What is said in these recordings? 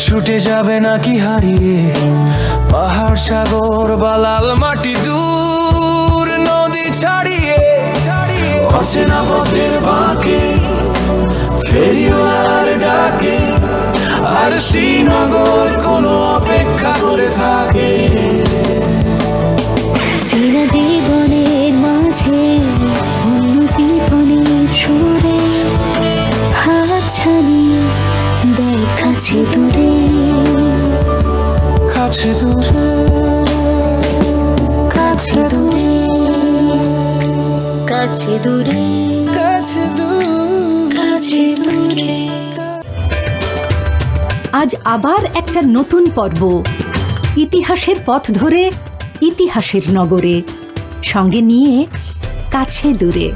ছুটে যাবে নাকি হারিয়ে পাহাড় সাগর বা লাল মাটি দূর নদী ছাড়িয়ে অচেনা পথের বাঁকে ফেরিওয়ালার ডাকে আর শ্রীনগর কোনো অপেক্ষা করে থাকে। চেনা জীবনের মাঝে অন্য জীবনের সুরে হাতছানি দেয় কাছে দূরে কাছে দূরে কাছে দূরে কাছে দূরে কাছে কাছে দূরে। আজ আবার একটা নতুন পর্ব, ইতিহাসের পথ ধরে ইতিহাসের নগরে, সঙ্গে নিয়ে কাছে দূরে।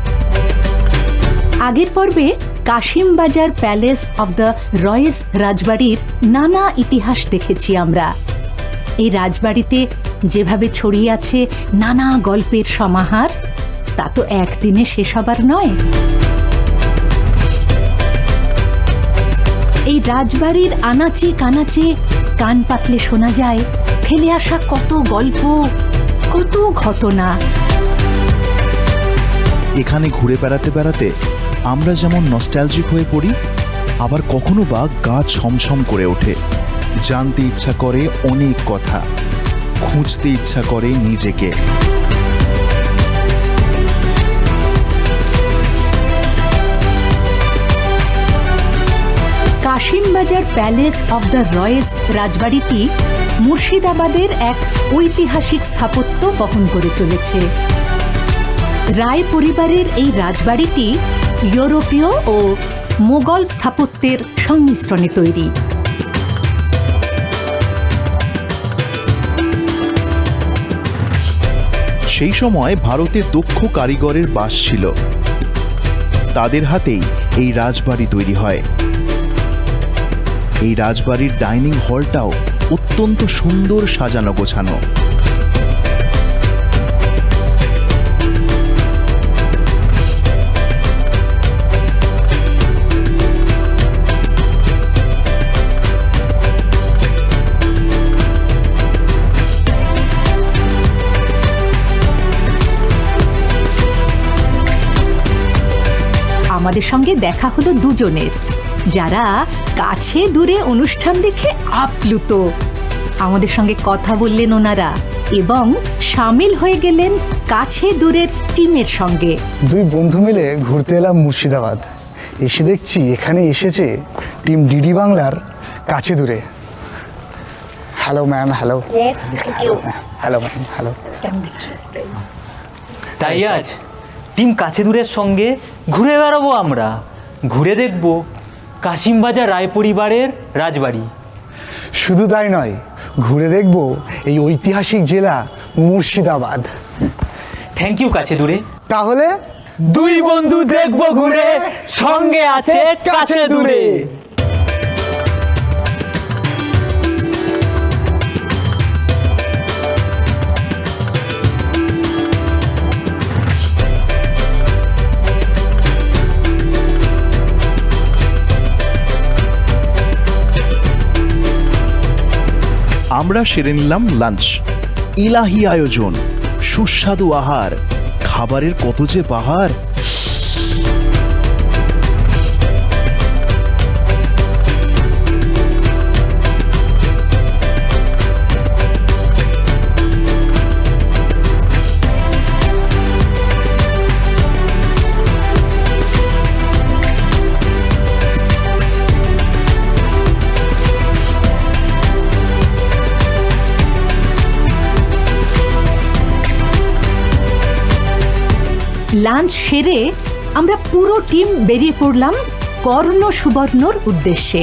আগের পর্বে কাশিমবাজার প্যালেস অব দ্য রয়েস রাজবাড়ির নানা ইতিহাস দেখেছি আমরা। এই রাজবাড়িতে যেভাবে ছড়িয়ে আছে নানা গল্পের সমাহার, তা তো একদিনে শেষ হবার নয়। এই রাজবাড়ির আনাচে কানাচে কান পাতলে শোনা যায় ফেলে আসা কত গল্প, কত ঘটনা। এখানে ঘুরে বেড়াতে বেড়াতে আমরা যেমন নস্টালজিক হয়ে পড়ি, আবার কখনো বা গা ছমছম করে ওঠে। জানতে ইচ্ছা করে অনেক কথা, খুঁজতে ইচ্ছা করে নিজেকে। কাশিমবাজার প্যালেস অব দ্য রয়েস রাজবাড়িটি মুর্শিদাবাদের এক ঐতিহাসিক স্থাপত্য বহন করে চলেছে। রায় পরিবারের এই রাজবাড়িটি ইউরোপীয় ও মোগল স্থাপত্যের সংমিশ্রণে তৈরি। সেই সময় ভারতে দক্ষ কারিগরের বাস ছিল, তাদের হাতেই এই রাজবাড়ি তৈরি হয়। এই রাজবাড়ির ডাইনিং হলটাও অত্যন্ত সুন্দর সাজানো গোছানো। আমাদের সঙ্গে দেখা হলো দুজনের, যারা কাছে দূরে অনুষ্ঠান দেখে আপ্লুত। আমাদের সঙ্গে কথা বললেন ওনারা এবং সামিল হয়ে গেলেন কাছে দূরের টিমের সঙ্গে। দুই বন্ধু মিলে ঘুরতে এলাম মুর্শিদাবাদ। এসে দেখছি এখানে এসেছে টিম ডিডি বাংলার কাছে দূরে। Hello ma'am, hello. Hello ma'am, hello. তাই আজ টিম কাছে দূরের সঙ্গে ঘুরে বেড়াবো আমরা, ঘুরে দেখব কাশিমবাজার রায় পরিবারের রাজবাড়ি। শুধু তাই নয়, ঘুরে দেখব এই ঐতিহাসিক জেলা মুর্শিদাবাদ। থ্যাংক ইউ কাছে দূরে। তাহলে দুই বন্ধু দেখব ঘুরে, সঙ্গে আছে কাছে দূরে। আমরা সেরে নিলাম লাঞ্চ। ইলাহি আয়োজন, সুস্বাদু আহার, খাবারের কত যে বাহার। লাঞ্চ সেরে আমরা পুরো টিম বেরিয়ে পড়লাম কর্ণ সুবর্ণর উদ্দেশ্যে।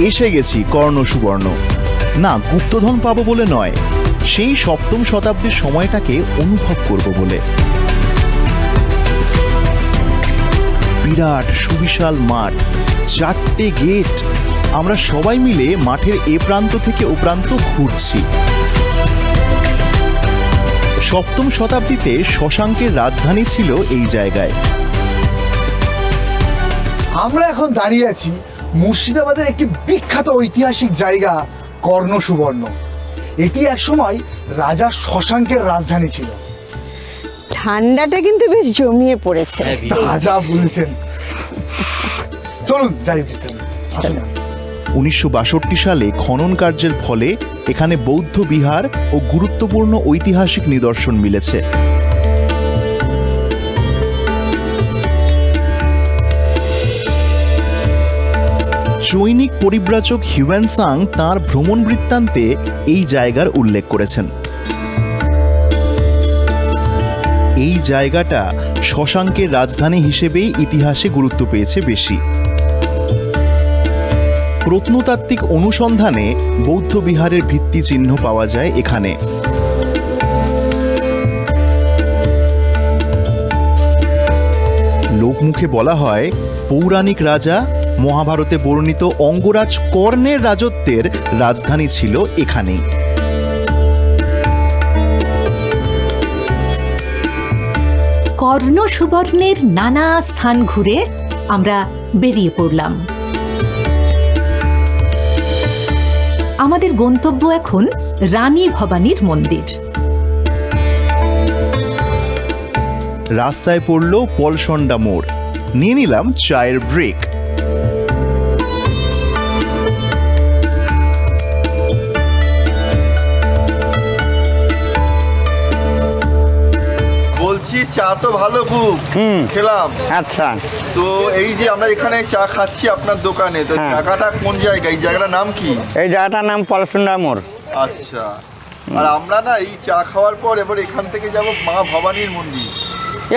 এসে গেছি কর্ণ সুবর্ণ। না, গুপ্তধন পাবো বলে নয়, সেই সপ্তম শতাব্দীর সময়টাকে অনুভব করব বলে। বিরাট সুবিশাল মাঠ, 4টে গেট, আমরা সবাই মিলে মাঠের এ প্রান্ত থেকে ও প্রান্ত ঘুরছি। সপ্তম শতাব্দীতে শশাঙ্কের রাজধানী ছিল এই জায়গায়। আমরা এখন দাঁড়িয়ে আছি মুর্শিদাবাদের একটি বিখ্যাত ঐতিহাসিক জায়গা কর্ণ সুবর্ণ। এটি একসময় রাজা শশাঙ্কের রাজধানী ছিল। ঠান্ডাটা কিন্তু বেশ জমিয়ে পড়েছে। রাজা বলছেন, চলুন যাই ভিতরে। আসুন। 1962 সালে খনন কার্যের ফলে এখানে বৌদ্ধ বিহার ও গুরুত্বপূর্ণ ঐতিহাসিক নিদর্শন মিলেছে। চৈনিক পরিব্রাজক হিউয়েনসাং তাঁর ভ্রমণ বৃত্তান্তে এই জায়গার উল্লেখ করেছেন। এই জায়গাটা শশাঙ্কের রাজধানী হিসেবেই ইতিহাসে গুরুত্ব পেয়েছে বেশি। প্রত্নতাত্ত্বিক অনুসন্ধানে বৌদ্ধ বিহারের ভিত্তি চিহ্ন পাওয়া যায় এখানে। লোকমুখে বলা হয়, পৌরাণিক রাজা মহাভারতে বর্ণিত অঙ্গরাজ কর্ণের রাজত্বের রাজধানী ছিল এখানেই। কর্ণ সুবর্ণের নানা স্থান ঘুরে আমরা বেরিয়ে পড়লাম। আমাদের গন্তব্য এখন রানী ভবানীর মন্দির। রাস্তায় পড়ল পলসন্ডা মোড়, নিয়ে নিলাম চায়ের ব্রেক। বলছি চা তো ভালো খুব খেলাম। আচ্ছা, তো এই যে আমরা এখানে চা খাচ্ছি আপনার দোকানে, তো হ্যাঁ। জায়গাটা কোন জায়গা? এই জায়গাটার নাম কি? এই জায়গাটার নাম পলসুন্ডা মোড়। আচ্ছা, আর আমরা না এই চা খাওয়ার পর এবার এখান থেকে যাব মা ভবানীর মন্দির।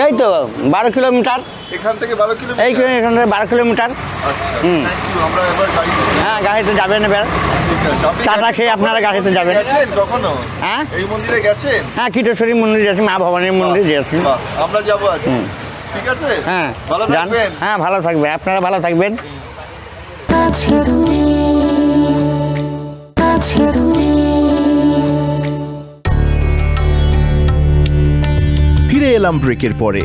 এই তো 12 কিলোমিটার। এখান থেকে 12 এই কিলোমিটার। এখান থেকে 12 কিলোমিটার। আচ্ছা, হুম। Thank you. আমরা এবার গাড়ি হ্যাঁ, গাড়িতে যাবেন এবার। ঠিক আছে। আপনি চাটা খেয়ে আপনারা গাড়িতে যাবেন। গেছেন কখনো? হ্যাঁ এই মন্দিরে গেছেন? হ্যাঁ, কীটেশ্বরী মন্দির যাচ্ছি, মা ভবানীর মন্দির যাচ্ছি। বাহ, আমরা যাবো আজ। ঠিক আছে, হ্যাঁ, ভালো যান। থাকবেন। হ্যাঁ, ভালো থাকবেন, আপনারা ভালো থাকবেন। কাছে দূরে কাছে দূরে ফিরে এলাম ব্রেকের পরে,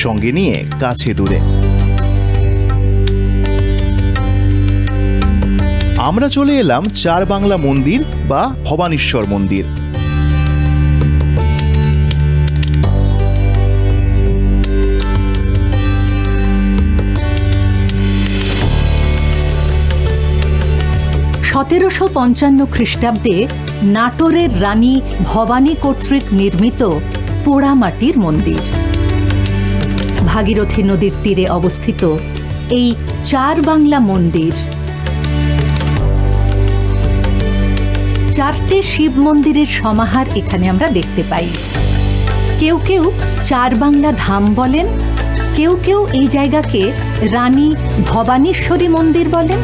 সঙ্গে নিয়ে কাছে দূরে। আমরা চলে এলাম চার বাংলা মন্দির বা ভবানীশ্বর মন্দির। সতেরোশো 55 খ্রিস্টাব্দে নাটোরের রানী ভবানী কর্তৃক নির্মিত পোড়ামাটির মন্দির। ভাগীরথী নদীর তীরে অবস্থিত এই চার বাংলা মন্দির 4টে শিব মন্দিরের সমাহার এখানে আমরা দেখতে পাই। কেউ কেউ চার বাংলা ধাম বলেন, কেউ কেউ এই জায়গাকে রানী ভবানীশ্বরী মন্দির বলেন।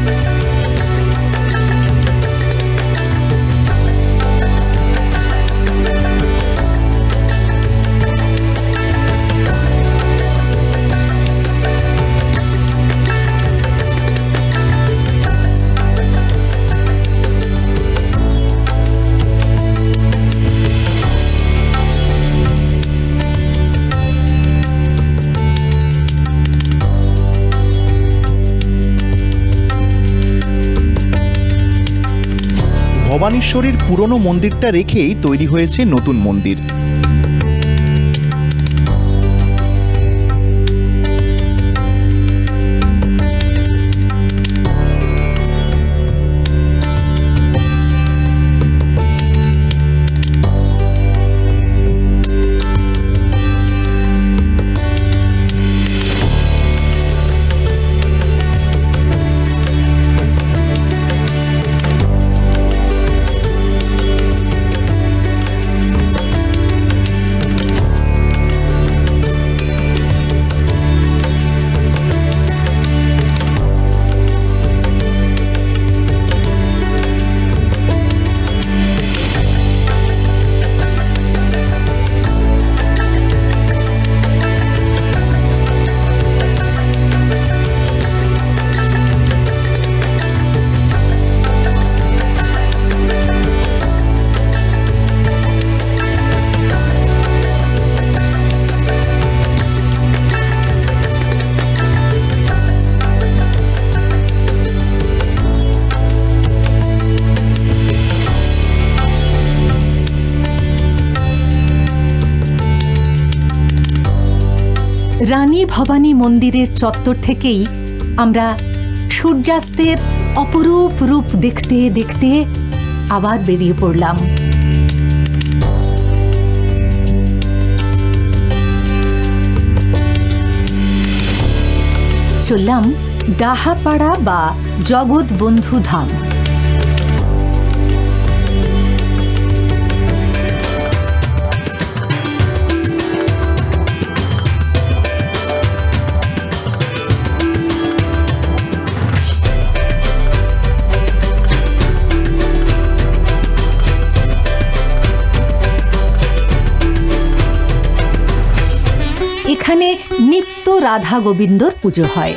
ভবানীশ্বরীর পুরনো মন্দিরটা রেখেই তৈরি হয়েছে নতুন মন্দির। রানী ভবানী মন্দিরের চত্বর থেকেই আমরা সূর্যাস্তের অপরূপ রূপ দেখতে দেখতে আবার বেরিয়ে পড়লাম। চললাম ডাহাপাড়া বা জগৎবন্ধু ধাম। এখানে নিত্য রাধা গোবিন্দর পুজো হয়।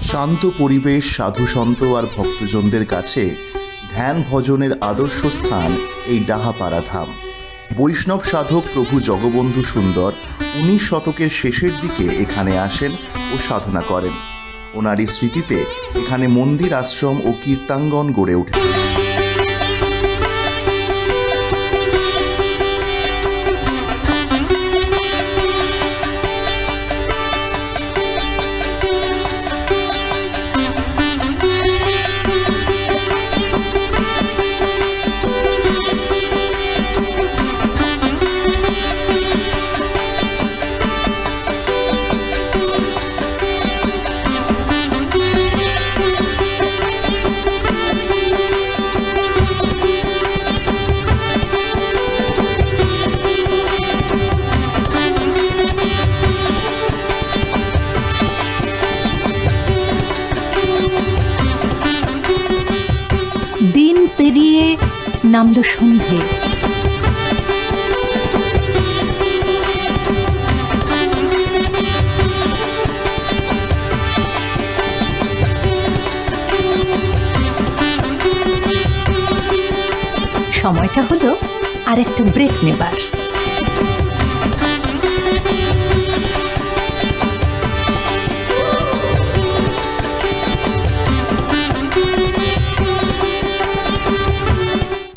শান্ত পরিবেশ, সাধু সন্ত আর ভক্তজনদের কাছে ধ্যান ভজনের আদর্শ স্থান এই ডাহাপাড়া ধাম। বৈষ্ণব সাধক প্রভু জগবন্ধু সুন্দর 19 শতকের শেষের দিকে এখানে আসেন ও সাধনা করেন। ওনারই স্মৃতিতে এখানে মন্দির, আশ্রম ও কীর্তাঙ্গন গড়ে ওঠে। দিন পেরিয়ে নামল সন্ধে। সময়টা হলো আর একটা ব্রেক নেবার।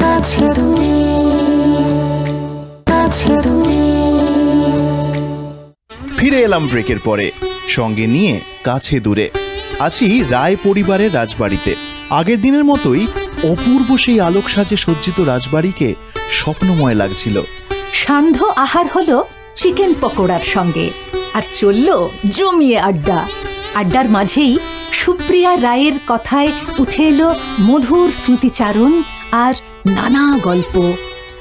কাছে দূরে কাছে দূরে। ফিরে এলাম ব্রেকের পরে, সঙ্গে নিয়ে কাছে দূরে। আছি রায় পরিবারের রাজবাড়িতে। আগের দিনের মতোই অপূর্ব সেই আলোক সাজে সজ্জিত রাজবাড়িকে স্বপ্নময় লাগছিল। সান্ধ্য আহার হলো চিকেন পকোড়ার সঙ্গে, আর চলল জমিয়ে আড্ডা। আড্ডার মাঝেই সুপ্রিয়া রায়ের কথায় উঠে এলো মধুর স্মৃতিচারণ আর নানা গল্প।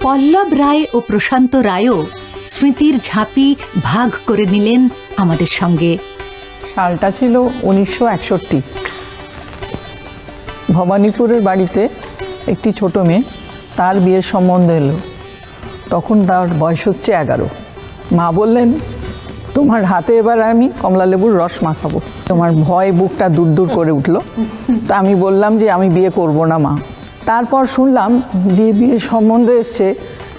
পল্লব রায় ও প্রশান্ত রায়ও স্মৃতির ঝাঁপি ভাগ করে নিলেন আমাদের সঙ্গে। সালটা ছিল 1961। ভবানীপুরের বাড়িতে একটি ছোট মেয়ে, তার বিয়ের সম্বন্ধ এলো। তখন তার বয়স হচ্ছে 11। মা বললেন, তোমার হাতে এবার আমি কমলালেবুর রস মাখাবো। তোমার ভয় বুকটা দূর দূর করে উঠলো। তা আমি বললাম যে আমি বিয়ে করব না মা। তারপর শুনলাম যে বিয়ের সম্বন্ধ এসছে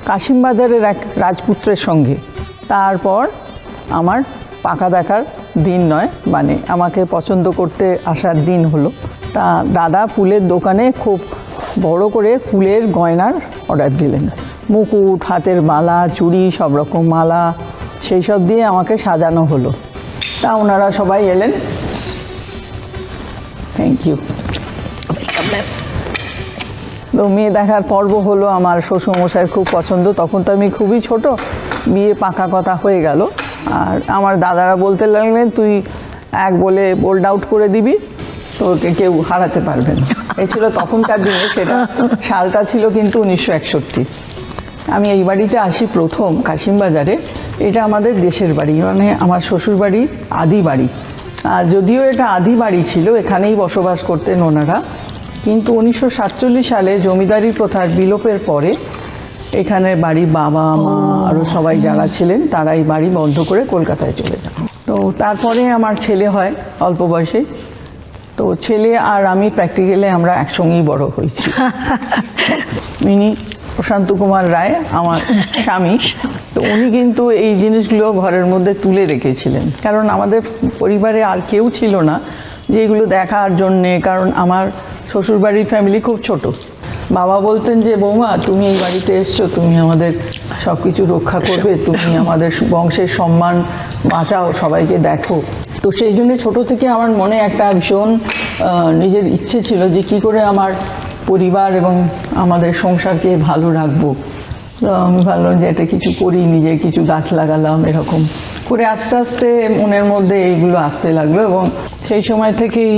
কাশিমবাজারের এক রাজপুত্রের সঙ্গে। তারপর আমার পাকা দেখার দিন নয়, মানে আমাকে পছন্দ করতে আসার দিন হলো। তা দাদা ফুলের দোকানে খুব বড় করে ফুলের গয়নার অর্ডার দিলেন। মুকুট, হাতের মালা, চুড়ি, সব রকম মালা, সেই সব দিয়ে আমাকে সাজানো হলো। তা ওনারা সবাই এলেন। Thank you. তো মেয়ে দেখার পর্ব হলো। আমার শ্বশুরমশাইয়ের খুব পছন্দ। তখন তো আমি খুবই ছোট, বিয়ে পাকা কথা হয়ে গেল। আর আমার দাদারা বলতে লাগলেন, তুই এক বলে বোল্ড আউট করে দিবি, তোকে কেউ হারাতে পারবে না। এই ছিল তখনকার দিনে। সেটা সালটা ছিল কিন্তু 1961। আমি এই বাড়িতে আসি প্রথম কাশিমবাজারে। এটা আমাদের দেশের বাড়ি, মানে আমার শ্বশুর বাড়ি, আদি বাড়ি। আর যদিও এটা আদি বাড়ি ছিল, এখানেই বসবাস করতেন ওনারা। কিন্তু 1947 সালে জমিদারি প্রথার বিলোপের পরে এখানে বাড়ি বাবা মা আরও সবাই যারা ছিলেন তারা এই বাড়ি বন্ধ করে কলকাতায় চলে যান। তো তারপরে আমার ছেলে হয় অল্প বয়সে। তো ছেলে আর আমি প্র্যাকটিক্যালি আমরা একসঙ্গেই বড় হয়েছি। ইনি প্রশান্ত কুমার রায়, আমার স্বামী। তো উনি কিন্তু এই জিনিসগুলো ঘরের মধ্যে তুলে রেখেছিলেন, কারণ আমাদের পরিবারে আর কেউ ছিল না যে এগুলো দেখার জন্যে। কারণ আমার শ্বশুরবাড়ির ফ্যামিলি খুব ছোট। বাবা বলতেন যে বৌমা তুমি এই বাড়িতে এসছো, তুমি আমাদের সব কিছু রক্ষা করবে, তুমি আমাদের বংশের সম্মান বাঁচাও, সবাইকে দেখো। তো সেই জন্য ছোটো থেকে আমার মনে একটা ভীষণ নিজের ইচ্ছে ছিল যে কী করে আমার পরিবার এবং আমাদের সংসারকে ভালো রাখবো। তো আমি ভাবলাম যে এটা কিছু করি, নিজে কিছু গাছ লাগালাম, এরকম করে আস্তে আস্তে মনের মধ্যে এইগুলো আসতে লাগলো এবং সেই সময় থেকেই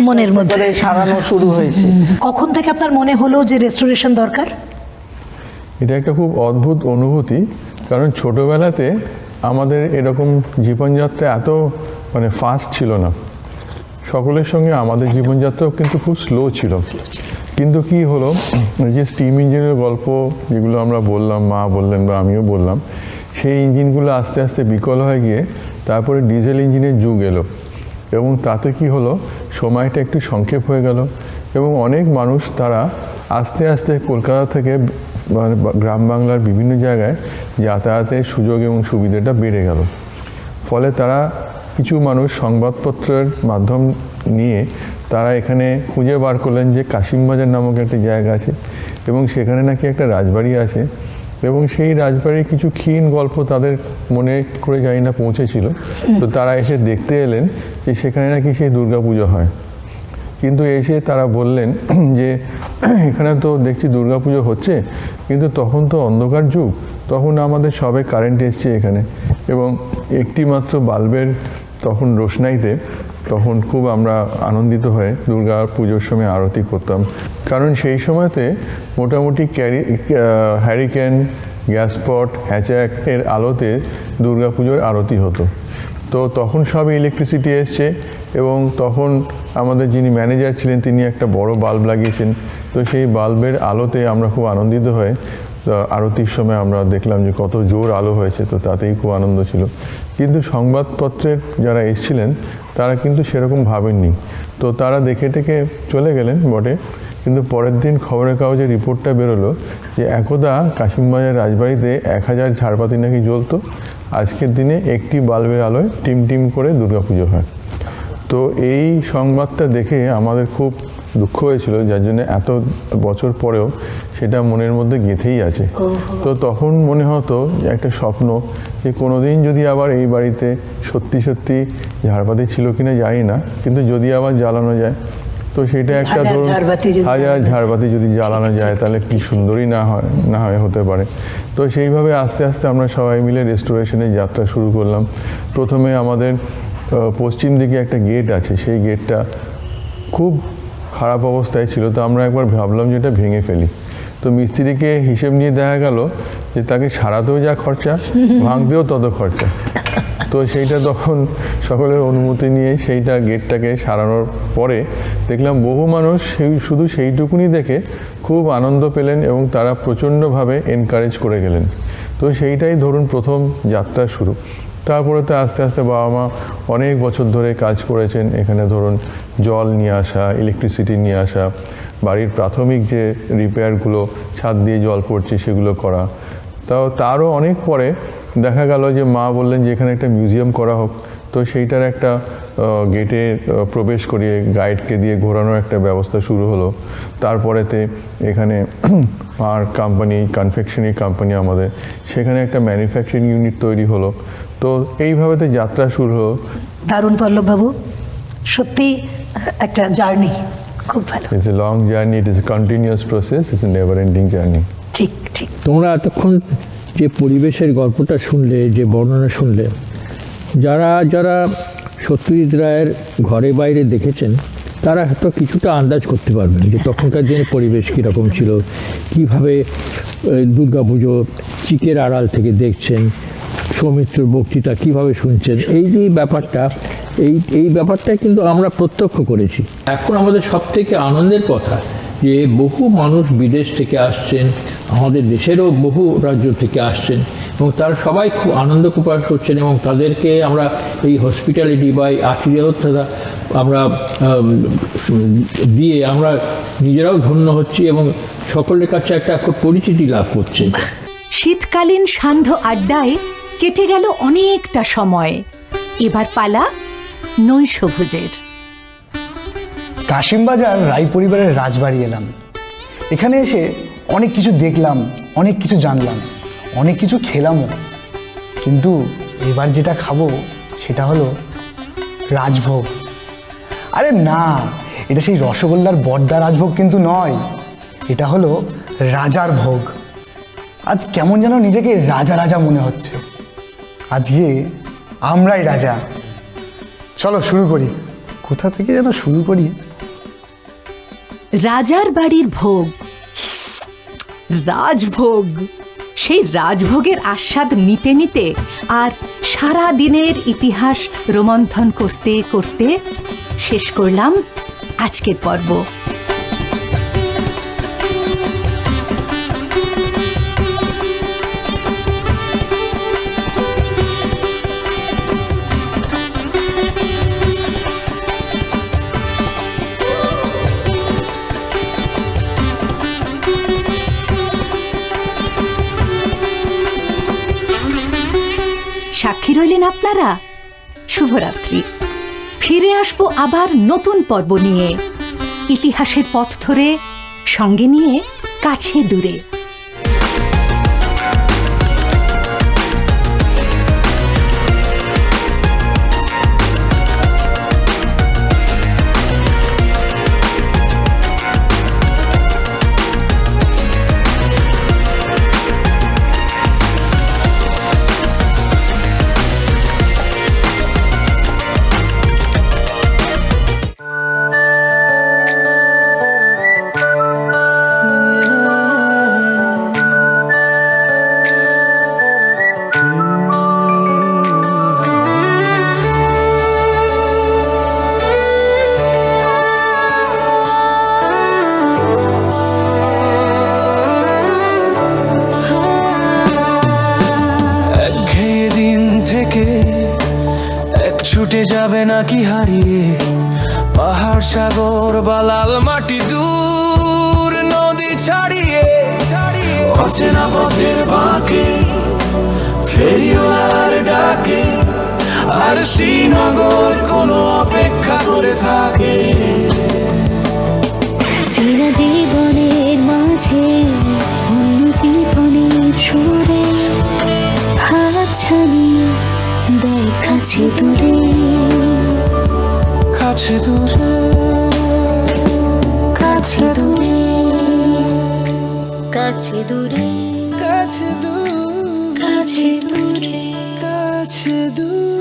মনের মধ্যে সারানো শুরু হয়েছে। কখন থেকে আপনার মনে হলো যে রেস্টোরেশন দরকার? এটা একটা খুব অদ্ভুত অনুভূতি, কারণ ছোটোবেলাতে আমাদের এরকম জীবনযাত্রা এত ফাস্ট ছিল না, সকলের সঙ্গে আমাদের জীবনযাত্রাও কিন্তু খুব স্লো ছিল। কিন্তু কি হলো, যে স্টিম ইঞ্জিনের গল্প যেগুলো আমরা বললাম, মা বললেন বা আমিও বললাম, সেই ইঞ্জিনগুলো আস্তে আস্তে বিকল হয়ে গিয়ে তারপরে ডিজেল ইঞ্জিনের যুগ এলো এবং তাতে কি হলো, সময়টা একটু সংক্ষেপ হয়ে গেল এবং অনেক মানুষ তারা আস্তে আস্তে কলকাতা থেকে গ্রাম বাংলার বিভিন্ন জায়গায় যাতায়াতের সুযোগ এবং সুবিধাটা বেড়ে গেল। ফলে তারা কিছু মানুষ সংবাদপত্রের মাধ্যম নিয়ে তারা এখানে খুঁজে বার করলেন যে কাশিমবাজার নামক একটা জায়গা আছে এবং সেখানে নাকি একটা রাজবাড়ি আছে এবং সেই রাজবাড়ির কিছু ক্ষীণ গল্প তাদের মনে করে জানি না পৌঁছেছিল। তো তারা এসে দেখতে এলেন যে সেখানে নাকি সেই দুর্গাপুজো হয়। কিন্তু এসে তারা বললেন যে এখানে তো দেখছি দুর্গাপুজো হচ্ছে, কিন্তু তখন তো অন্ধকার যুগ, তখন আমাদের সবে কারেন্ট এসছে এখানে এবং একটি মাত্র বাল্বের তখন রোশনাইতে তখন খুব আমরা আনন্দিত হয়ে দুর্গা পুজোর সময় আরতি করতাম। কারণ সেই সময়তে মোটামুটি হ্যারিকেন, গ্যাসপট, হ্যাচাক এর আলোতে দুর্গা পুজোর আরতি হতো। তো তখন সব ইলেকট্রিসিটি এসছে এবং তখন আমাদের যিনি ম্যানেজার ছিলেন তিনি একটা বড় বাল্ব লাগিয়েছেন। তো সেই বাল্বের আলোতে আমরা খুব আনন্দিত হয়ে আরতির সময় আমরা দেখলাম যে কত জোর আলো হয়েছে, তো তাতেই খুব আনন্দ ছিল। কিন্তু সংবাদপত্রের যারা এসেছিলেন তারা কিন্তু সেরকম ভাবেননি, তো তারা দেখে টেকে চলে গেলেন বটে। কিন্তু পরের দিন খবরের কাগজে রিপোর্টটা বেরোলো যে একদা কাশিমবাজার রাজবাড়িতে 1000 ঝাড়বাতি নাকি জ্বলতো, আজকের দিনে একটি বাল্বের আলোয় টিম টিম করে দুর্গাপুজো হয়। তো এই সংবাদটা দেখে আমাদের খুব দুঃখ হয়েছিল, যার জন্য এত বছর পরেও সেটা মনের মধ্যে গেঁথেই আছে। তো তখন মনে হতো একটা স্বপ্ন যে কোনোদিন যদি আবার এই বাড়িতে সত্যি সত্যি ঝাড়বাতি ছিল কিনা জানি না, কিন্তু যদি আবার জ্বালানো যায় তো সেটা একটা ধরুন 1000 ঝাড়বাতি যদি জ্বালানো যায় তাহলে কি সুন্দরই না হয় হতে পারে। তো সেইভাবে আস্তে আস্তে আমরা সবাই মিলে রেস্টোরেশনের যাত্রা শুরু করলাম। প্রথমে আমাদের পশ্চিম দিকে একটা গেট আছে, সেই গেটটা খুব খারাপ অবস্থায় ছিল, তো আমরা একবার ভাবলাম যে এটা ভেঙে ফেলি। তো মিস্ত্রিকে হিসেব নিয়ে দেখা গেল যে তাকে সারাতেও যা খরচা, ভাঙতেও তত খরচা। তো সেইটা তখন সকলের অনুমতি নিয়ে সেইটা গেটটাকে সারানোর পরে দেখলাম বহু মানুষ শুধু সেইটুকুনি দেখে খুব আনন্দ পেলেন এবং তারা প্রচণ্ডভাবে এনকারেজ করে গেলেন। তো সেইটাই ধরুন প্রথম যাত্রা শুরু। তারপরে তো আস্তে আস্তে বাবা মা অনেক বছর ধরে কাজ করেছেন এখানে, ধরুন জল নিয়ে আসা, ইলেকট্রিসিটি নিয়ে আসা, বাড়ির প্রাথমিক যে রিপেয়ারগুলো, ছাদ দিয়ে জল পড়ছে সেগুলো করা। তারও অনেক পরে দেখা গেল যে মা বললেন যে এখানে একটা মিউজিয়াম করা হোক। তো সেইটার একটা গেটে প্রবেশ করিয়ে গাইডকে দিয়ে ঘোরানোর একটা ব্যবস্থা শুরু হলো। তারপরেতে এখানে আর কোম্পানি, কনফেকশনারি কোম্পানি আমাদের, সেখানে একটা ম্যানুফ্যাকচারিং ইউনিট তৈরি হলো। তো এইভাবেতে যাত্রা শুরু হলো। দারুণ পল্লববাবু, সত্যি একটা জার্নি, খুব ভালো। It's a long journey, it is a continuous process, it's a never ending journey. ঠিক ঠিক। তোমরা এতক্ষণ যে পরিবেশের গল্পটা শুনলে, যে বর্ণনা শুনলে, যারা যারা সত্যজিৎ রায়ের ঘরে বাইরে দেখেছেন তারা হয়তো কিছুটা আন্দাজ করতে পারবেন যে তখনকার দিনে পরিবেশ কীরকম ছিল, কীভাবে দুর্গাপুজো চিকের আড়াল থেকে দেখছেন, সৌমিত্রর বক্তৃতা কীভাবে শুনছেন, এই যে ব্যাপারটা, এই ব্যাপারটা কিন্তু আমরা প্রত্যক্ষ করেছি। এখন আমাদের সবথেকে আনন্দের কথা যে বহু মানুষ বিদেশ থেকে আসছেন, আমাদের দেশেরও বহু রাজ্য থেকে আসছেন এবং তারা সবাই খুব আনন্দ প্রকাশ করছেন এবং তাদেরকে আমরা এই হসপিটালিটি বা এই আতিথেয়তা আমরা দিয়ে আমরা নিজেরাও ধন্য হচ্ছি এবং সকলের কাছে একটা পরিচিতি লাভ করছি। শীতকালীন সান্ধ্য আড্ডায় কেটে গেল অনেকটা সময়। এবার পালা নৈশভোজের। কাশিমবাজার রায় পরিবারের রাজবাড়ি এলাম। এখানে এসে অনেক কিছু দেখলাম, অনেক কিছু জানলাম, অনেক কিছু খেলামও, কিন্তু এবার যেটা খাবো সেটা হলো রাজভোগ। আরে না, এটা সেই রসগোল্লার বড়দা রাজভোগ কিন্তু নয়, এটা হলো রাজার ভোগ। আজ কেমন যেন নিজেকে রাজা রাজা মনে হচ্ছে। আজকে আমরাই রাজা। চলো শুরু করি। কোথা থেকে যেন শুরু করি? রাজার বাড়ির ভোগ, রাজভোগ। সেই রাজভোগের আস্বাদ নিতে নিতে আর সারা দিনের ইতিহাস রোমন্থন করতে করতে শেষ করলাম আজকের পর্ব। সাক্ষী রইলেন আপনারা। শুভরাত্রি। ফিরে আসবো আবার নতুন পর্ব নিয়ে, ইতিহাসের পথ ধরে, সঙ্গে নিয়ে কাছে দূরে। ছুটে যাবে নাকি হারিয়ে, পাহাড় সাগর বা লাল মাটি দূর নদী ছাড়িয়ে, অচেনা পথের বাঁকে ফেরিওয়ালার ডাকে, আর শ্রীনগর কোনো অপেক্ষা করে থাকে। চেনা জীবনের মাঝে অন্য জীবনের সুরে হাতছানি দেয় কাছে দূরে, কাছে দূরে, কাছে দূরে, কাছে দূরে, কাছে দূরে, কাছে দূরে, কাছে দূরে।